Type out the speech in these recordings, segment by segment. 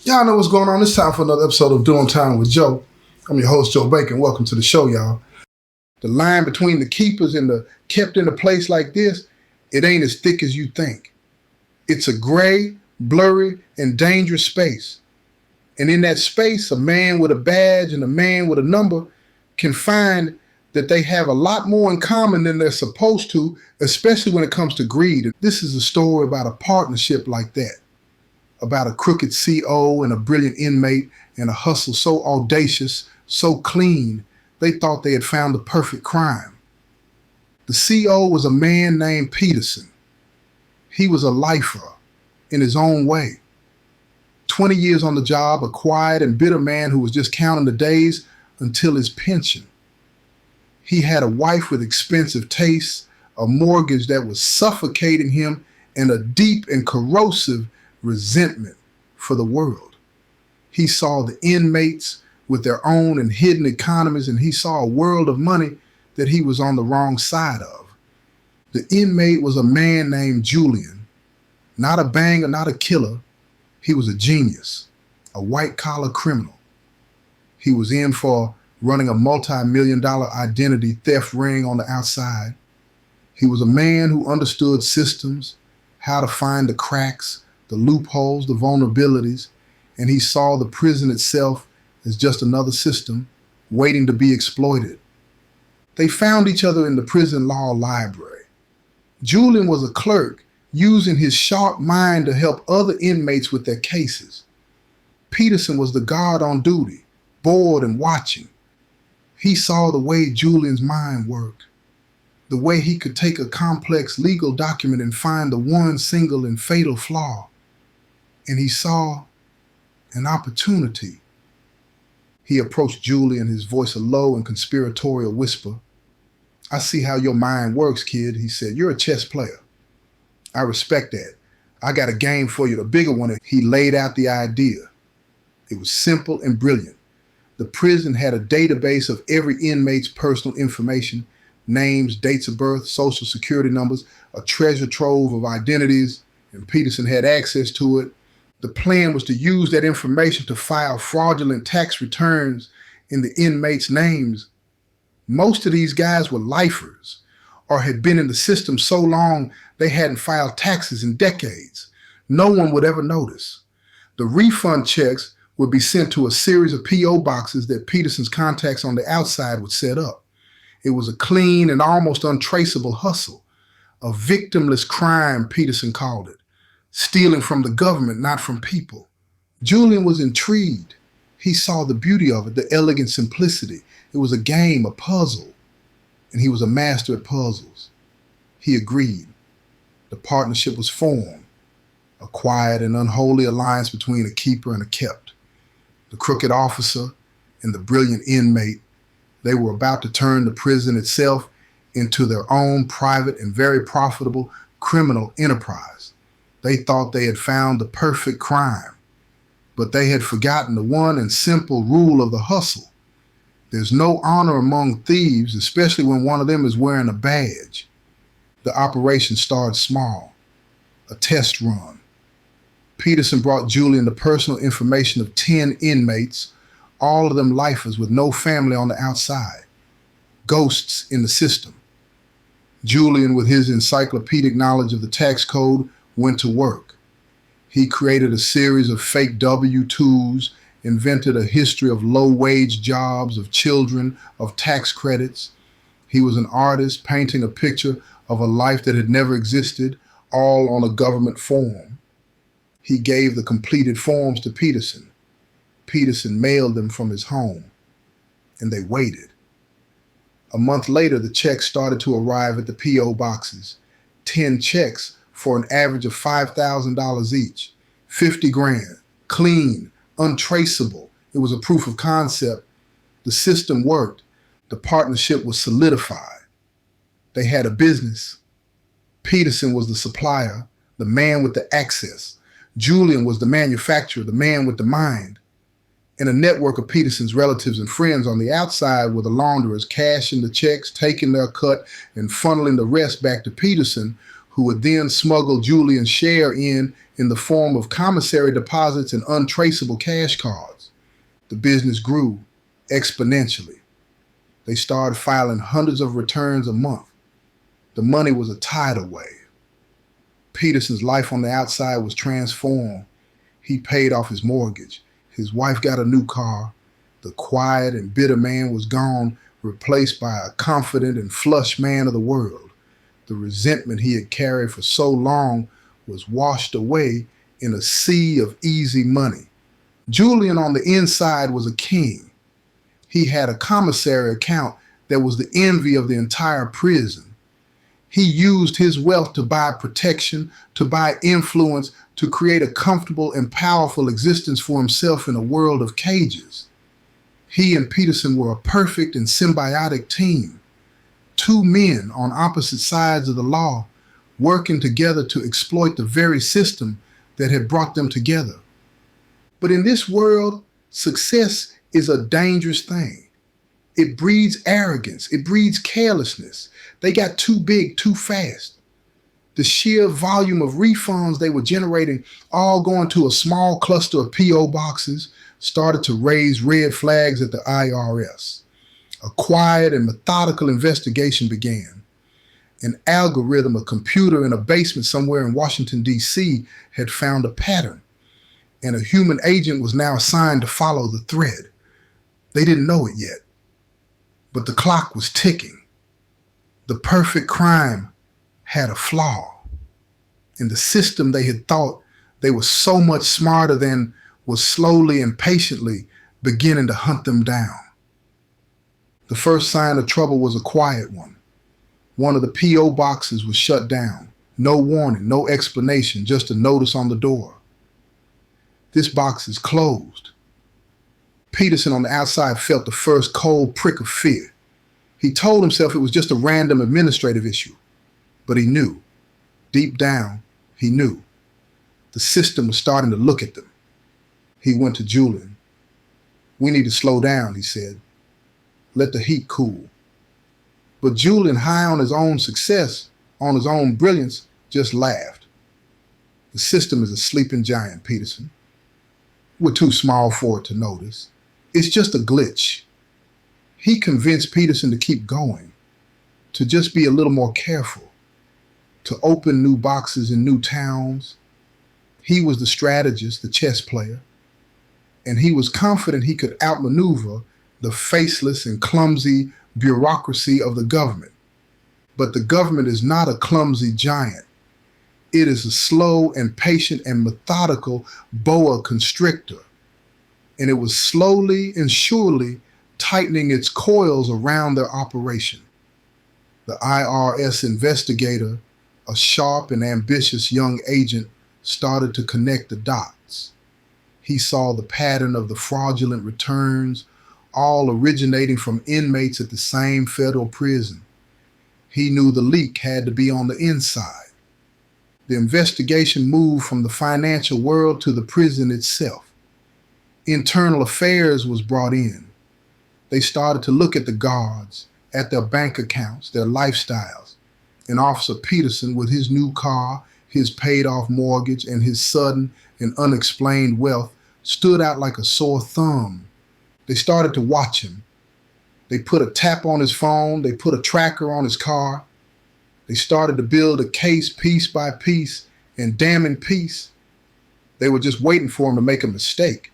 Y'all know what's going on. It's time for another episode of Doing Time with Joe. I'm your host, Joe Bacon. Welcome to the show, y'all. The line between the keepers and the kept in a place like this, it ain't as thick as you think. It's a gray, blurry, and dangerous space. And in that space, a man with a badge and a man with a number can find that they have a lot more in common than they're supposed to, especially when it comes to greed. This is a story about a partnership like that. About a crooked CO and a brilliant inmate and a hustle so audacious, so clean, they thought they had found the perfect crime. The CO was a man named Peterson. He was a lifer in his own way. 20 years on the job, a quiet and bitter man who was just counting the days until his pension. He had a wife with expensive tastes, a mortgage that was suffocating him, and a deep and corrosive resentment for the world. He saw the inmates with their own and hidden economies, and he saw a world of money that he was on the wrong side of. The inmate was a man named Julian, not a banger, not a killer. He was a genius, a white-collar criminal. He was in for running a multi-million-dollar identity theft ring on the outside. He was a man who understood systems, how to find the cracks, the loopholes, the vulnerabilities, and he saw the prison itself as just another system waiting to be exploited. They found each other in the prison law library. Julian was a clerk using his sharp mind to help other inmates with their cases. Peterson was the guard on duty, bored and watching. He saw the way Julian's mind worked, the way he could take a complex legal document and find the one single and fatal flaw. And he saw an opportunity. He approached Julian, his voice a low and conspiratorial whisper. "I see how your mind works, kid," he said. "You're a chess player. I respect that. I got a game for you, the bigger one." He laid out the idea. It was simple and brilliant. The prison had a database of every inmate's personal information, names, dates of birth, social security numbers, a treasure trove of identities, and Peterson had access to it. The plan was to use that information to file fraudulent tax returns in the inmates' names. Most of these guys were lifers or had been in the system so long they hadn't filed taxes in decades. No one would ever notice. The refund checks would be sent to a series of P.O. boxes that Peterson's contacts on the outside would set up. It was a clean and almost untraceable hustle, a victimless crime, Peterson called it. Stealing from the government, not from people. Julian was intrigued. He saw the beauty of it, the elegant simplicity. It was a game, a puzzle, and he was a master at puzzles. He agreed. The partnership was formed, a quiet and unholy alliance between a keeper and a kept. The crooked officer and the brilliant inmate, they were about to turn the prison itself into their own private and very profitable criminal enterprise. They thought they had found the perfect crime, but they had forgotten the one and simple rule of the hustle. There's no honor among thieves, especially when one of them is wearing a badge. The operation started small, a test run. Peterson brought Julian the personal information of 10 inmates, all of them lifers with no family on the outside, ghosts in the system. Julian, with his encyclopedic knowledge of the tax code, went to work. He created a series of fake W-2s, invented a history of low-wage jobs, of children, of tax credits. He was an artist painting a picture of a life that had never existed, all on a government form. He gave the completed forms to Peterson. Peterson mailed them from his home, and they waited. A month later, the checks started to arrive at the P.O. boxes. 10 checks for an average of $5,000 each. 50 grand, clean, untraceable. It was a proof of concept. The system worked. The partnership was solidified. They had a business. Peterson was the supplier, the man with the access. Julian was the manufacturer, the man with the mind. And a network of Peterson's relatives and friends on the outside were the launderers, cashing the checks, taking their cut, and funneling the rest back to Peterson, who would then smuggle Julian's share in the form of commissary deposits and untraceable cash cards. The business grew exponentially. They started filing hundreds of returns a month. The money was a tidal wave. Peterson's life on the outside was transformed. He paid off his mortgage. His wife got a new car. The quiet and bitter man was gone, replaced by a confident and flush man of the world. The resentment he had carried for so long was washed away in a sea of easy money. Julian on the inside was a king. He had a commissary account that was the envy of the entire prison. He used his wealth to buy protection, to buy influence, to create a comfortable and powerful existence for himself in a world of cages. He and Peterson were a perfect and symbiotic team. Two men on opposite sides of the law working together to exploit the very system that had brought them together. But in this world, success is a dangerous thing. It breeds arrogance. It breeds carelessness. They got too big too fast. The sheer volume of refunds they were generating, all going to a small cluster of P.O. boxes, started to raise red flags at the IRS. A quiet and methodical investigation began. An algorithm, a computer in a basement somewhere in Washington, D.C., had found a pattern, and a human agent was now assigned to follow the thread. They didn't know it yet, but the clock was ticking. The perfect crime had a flaw, and the system they had thought they were so much smarter than was slowly and patiently beginning to hunt them down. The first sign of trouble was a quiet one. One of the P.O. boxes was shut down. No warning, no explanation, just a notice on the door. This box is closed. Peterson on the outside felt the first cold prick of fear. He told himself it was just a random administrative issue, but he knew. Deep down, he knew. The system was starting to look at them. He went to Julian. "We need to slow down," he said. "Let the heat cool." But Julian, high on his own success, on his own brilliance, just laughed. "The system is a sleeping giant, Peterson. We're too small for it to notice. It's just a glitch." He convinced Peterson to keep going, to just be a little more careful, to open new boxes in new towns. He was the strategist, the chess player, and he was confident he could outmaneuver the faceless and clumsy bureaucracy of the government. But the government is not a clumsy giant. It is a slow and patient and methodical boa constrictor. And it was slowly and surely tightening its coils around their operation. The IRS investigator, a sharp and ambitious young agent, started to connect the dots. He saw the pattern of the fraudulent returns, all originating from inmates at the same federal prison. He knew the leak had to be on the inside. The investigation moved from the financial world to the prison itself. Internal affairs was brought in. They started to look at the guards, at their bank accounts, their lifestyles. And Officer Peterson, with his new car, his paid-off mortgage, and his sudden and unexplained wealth, stood out like a sore thumb. They started to watch him. They put a tap on his phone. They put a tracker on his car. They started to build a case piece by piece, and damn in peace, they were just waiting for him to make a mistake.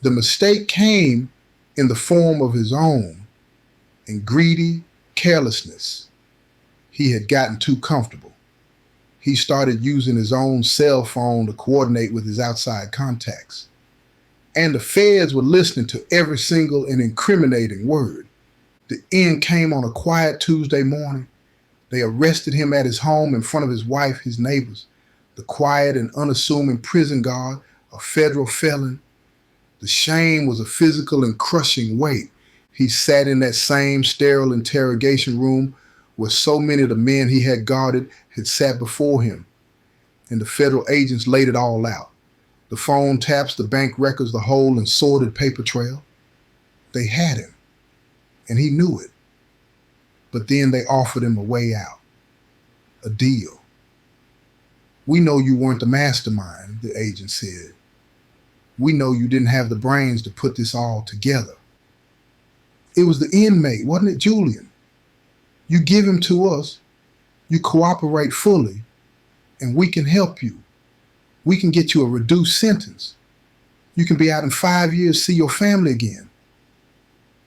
The mistake came in the form of his own, in greedy carelessness. He had gotten too comfortable. He started using his own cell phone to coordinate with his outside contacts. And the feds were listening to every single and incriminating word. The end came on a quiet Tuesday morning. They arrested him at his home in front of his wife, his neighbors, the quiet and unassuming prison guard, a federal felon. The shame was a physical and crushing weight. He sat in that same sterile interrogation room where so many of the men he had guarded had sat before him. And the federal agents laid it all out. The phone taps, the bank records, the whole and sordid paper trail. They had him, and he knew it. But then they offered him a way out. a deal. We know you weren't the mastermind, the agent said. We know you didn't have the brains to put this all together. It was the inmate, wasn't it, Julian? You give him to us, you cooperate fully, and we can help you. We can get you a reduced sentence. You can be out in 5 years, see your family again.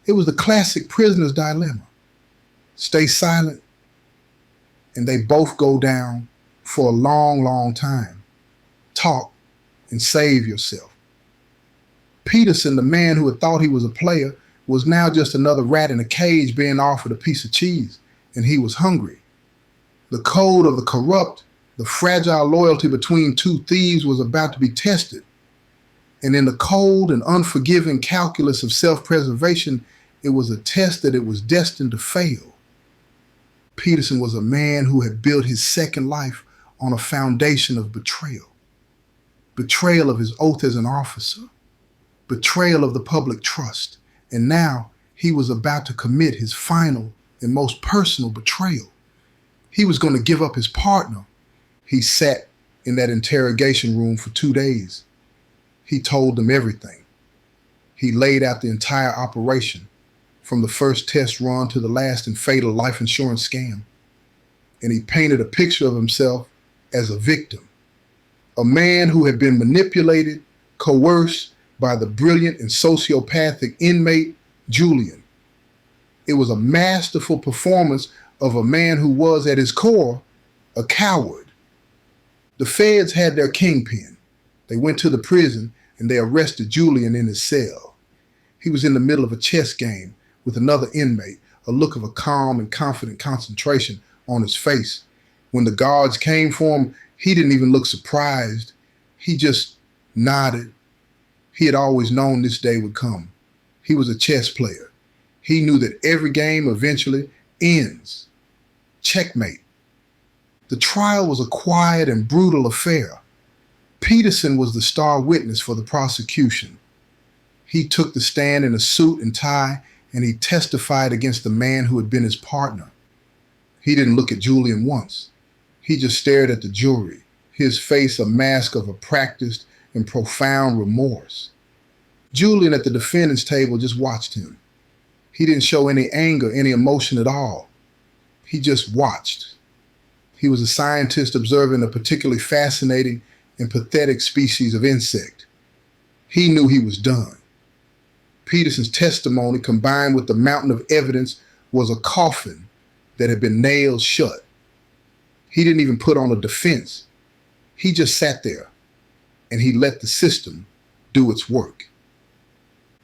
It was the classic prisoner's dilemma. Stay silent, and they both go down for a long, long time. Talk and save yourself. Peterson, the man who had thought he was a player, was now just another rat in a cage being offered a piece of cheese, and he was hungry. The code of the corrupt, the fragile loyalty between two thieves was about to be tested. And in the cold and unforgiving calculus of self-preservation, it was a test that it was destined to fail. Peterson was a man who had built his second life on a foundation of betrayal. Betrayal of his oath as an officer. Betrayal of the public trust. And now he was about to commit his final and most personal betrayal. He was going to give up his partner. He sat in that interrogation room for 2 days. He told them everything. He laid out the entire operation, from the first test run to the last and fatal life insurance scam. And he painted a picture of himself as a victim, a man who had been manipulated, coerced by the brilliant and sociopathic inmate, Julian. It was a masterful performance of a man who was, at his core, a coward. The feds had their kingpin. They went to the prison and they arrested Julian in his cell. He was in the middle of a chess game with another inmate, a look of a calm and confident concentration on his face. When the guards came for him, he didn't even look surprised. He just nodded. He had always known this day would come. He was a chess player. He knew that every game eventually ends. Checkmate. The trial was a quiet and brutal affair. Peterson was the star witness for the prosecution. He took the stand in a suit and tie, and he testified against the man who had been his partner. He didn't look at Julian once. He just stared at the jury, his face a mask of a practiced and profound remorse. Julian at the defendant's table just watched him. He didn't show any anger, any emotion at all. He just watched. He was a scientist observing a particularly fascinating and pathetic species of insect. He knew he was done. Peterson's testimony, combined with the mountain of evidence, was a coffin that had been nailed shut. He didn't even put on a defense. He just sat there, and he let the system do its work.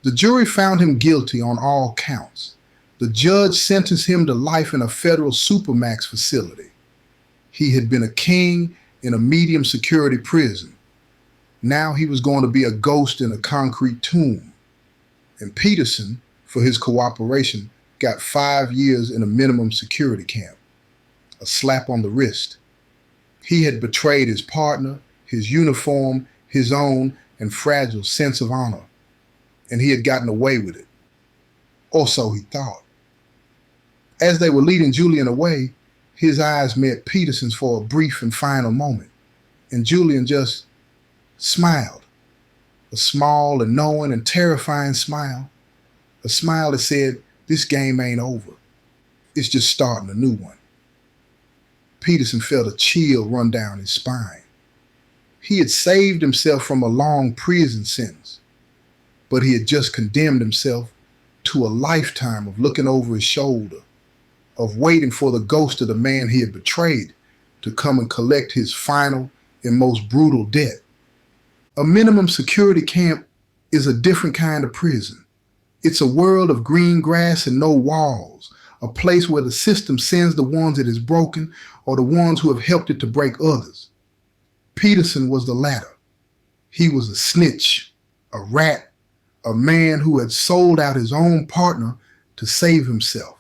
The jury found him guilty on all counts. The judge sentenced him to life in a federal supermax facility. He had been a king in a medium security prison. Now he was going to be a ghost in a concrete tomb. And Peterson, for his cooperation, got 5 years in a minimum security camp. A slap on the wrist. He had betrayed his partner, his uniform, his own and fragile sense of honor. And he had gotten away with it. Or so he thought. As they were leading Julian away, his eyes met Peterson's for a brief and final moment. And Julian just smiled. A small and knowing and terrifying smile. A smile that said, this game ain't over. It's just starting a new one. Peterson felt a chill run down his spine. He had saved himself from a long prison sentence, but he had just condemned himself to a lifetime of looking over his shoulder, of waiting for the ghost of the man he had betrayed to come and collect his final and most brutal debt. A minimum security camp is a different kind of prison. It's a world of green grass and no walls, a place where the system sends the ones it has broken or the ones who have helped it to break others. Peterson was the latter. He was a snitch, a rat, a man who had sold out his own partner to save himself.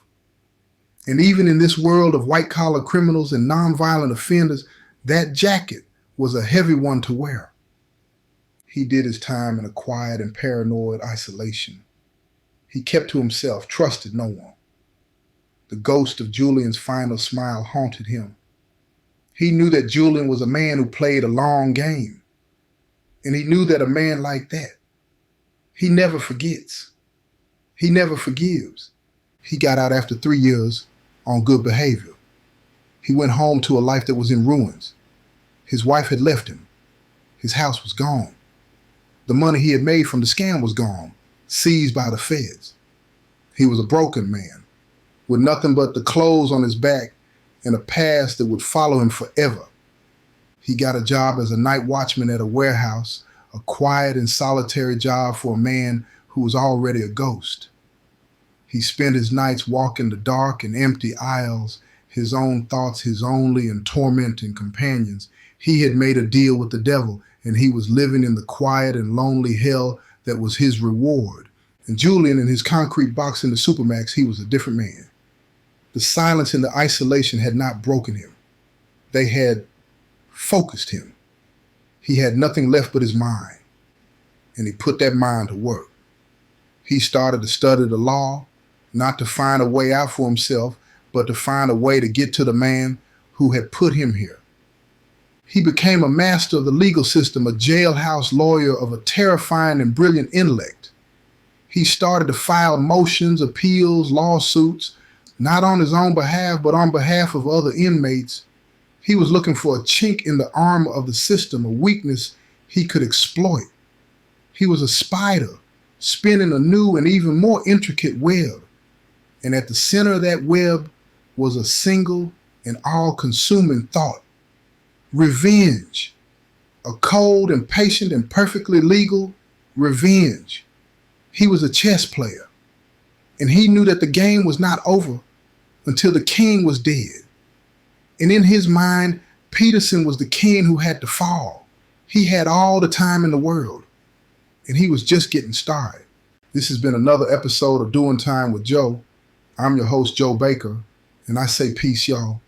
And even in this world of white-collar criminals and nonviolent offenders, that jacket was a heavy one to wear. He did his time in a quiet and paranoid isolation. He kept to himself, trusted no one. The ghost of Julian's final smile haunted him. He knew that Julian was a man who played a long game. And he knew that a man like that, he never forgets. He never forgives. He got out after 3 years on good behavior. He went home to a life that was in ruins. His wife had left him. His house was gone. The money he had made from the scam was gone, seized by the feds. He was a broken man, with nothing but the clothes on his back and a past that would follow him forever. He got a job as a night watchman at a warehouse, a quiet and solitary job for a man who was already a ghost. He spent his nights walking the dark and empty aisles, his own thoughts his only and tormenting companions. He had made a deal with the devil, and he was living in the quiet and lonely hell that was his reward. And Julian, in his concrete box in the Supermax, he was a different man. The silence and the isolation had not broken him. They had focused him. He had nothing left but his mind, and he put that mind to work. He started to study the law, not to find a way out for himself, but to find a way to get to the man who had put him here. He became a master of the legal system, a jailhouse lawyer of a terrifying and brilliant intellect. He started to file motions, appeals, lawsuits, not on his own behalf, but on behalf of other inmates. He was looking for a chink in the armor of the system, a weakness he could exploit. He was a spider, spinning a new and even more intricate web. And at the center of that web was a single and all-consuming thought: revenge. A cold and patient and perfectly legal revenge. He was a chess player, and he knew that the game was not over until the king was dead. And in his mind, Peterson was the king who had to fall. He had all the time in the world, and he was just getting started. This has been another episode of Doing Time with Joe. I'm your host, Joe Baker, and I say peace, y'all.